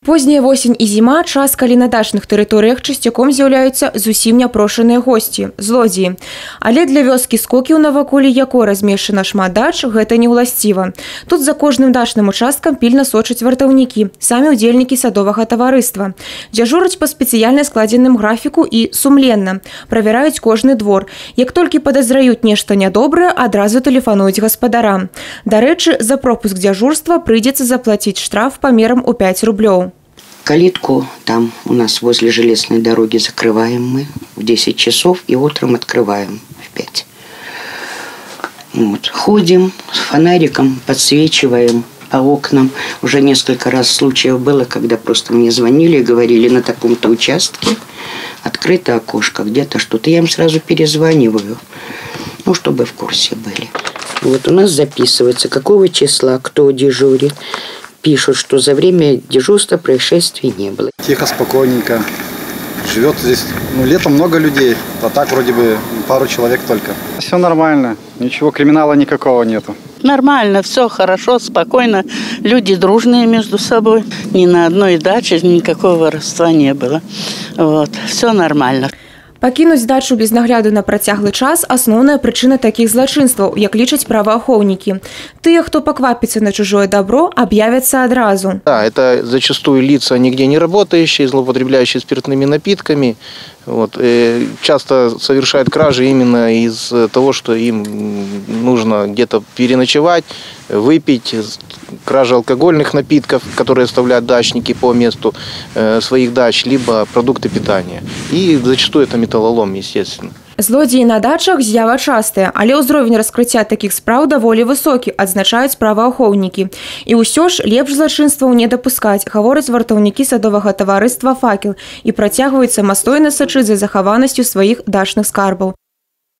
Позняя восень і зіма – час, калі на дачных тэрыторыях часцяком з'яўляюцца зусім няпрошаныя госці – злодзеі. Але для вёскі Скокіў, наваколе якой размешчана шмат дач, гэта не ўласціва. Тут за кожным дачным участкам пільна сочаць вартаўнікі, самі ўдзельнікі садовага таварыства. Дзяжураць па спецыяльна складзеным графіку і сумленна. Правяраюць кожны двор. Як толькі падазраюць нешта нядобрае, адразу тэлефануюць гаспадарам. Дарэчы, за пропуск дзяжурства прыйдзецца заплаціць штраф памерам у 5 рублёў. Калитку там у нас возле железной дороги закрываем мы в 10 часов и утром открываем в 5. Вот. Ходим с фонариком, подсвечиваем по окнам. Уже несколько раз случаев было, когда просто мне звонили и говорили: на таком-то участке открыто окошко, где-то что-то. Я им сразу перезваниваю, ну, чтобы в курсе были. Вот у нас записывается, какого числа, кто дежурит. Пишут, что за время дежурства происшествий не было. Тихо, спокойненько. Живет здесь, летом много людей, а так вроде бы пару человек только. Все нормально, ничего криминала никакого нету. Нормально, все хорошо, спокойно. Люди дружные между собой. Ни на одной даче никакого воровства не было. Вот, все нормально. Пакінуць дачу без нагляду на працяглы час – асноўная прычына такіх злачынстваў, як лічаць праваахоўнікі. Тыя, хто паквапіцца на чужое добро, объявятся адразу. Да, это зачастую лица нигде не работающие, злоупотребляющие спиртными напитками. Вот. Часто совершают кражи именно из того, что им нужно где-то переночевать, выпить. Кража алкогольных напитков, которые оставляют дачники по месту своих дач, либо продукты питания. И зачастую это металлолом, естественно. Злодзеі на дачах з'ява частая, але ўзровень раскрыцця такіх спраў даволі высокі, адзначаюць праваахоўнікі. І ўсё ж лепш злачынстваў не дапускаць, гавораць вартаўнікі садовага таварыства «Факел» і працягваюць самастойна сачыць за захаванасцю сваіх дачных скарбаў.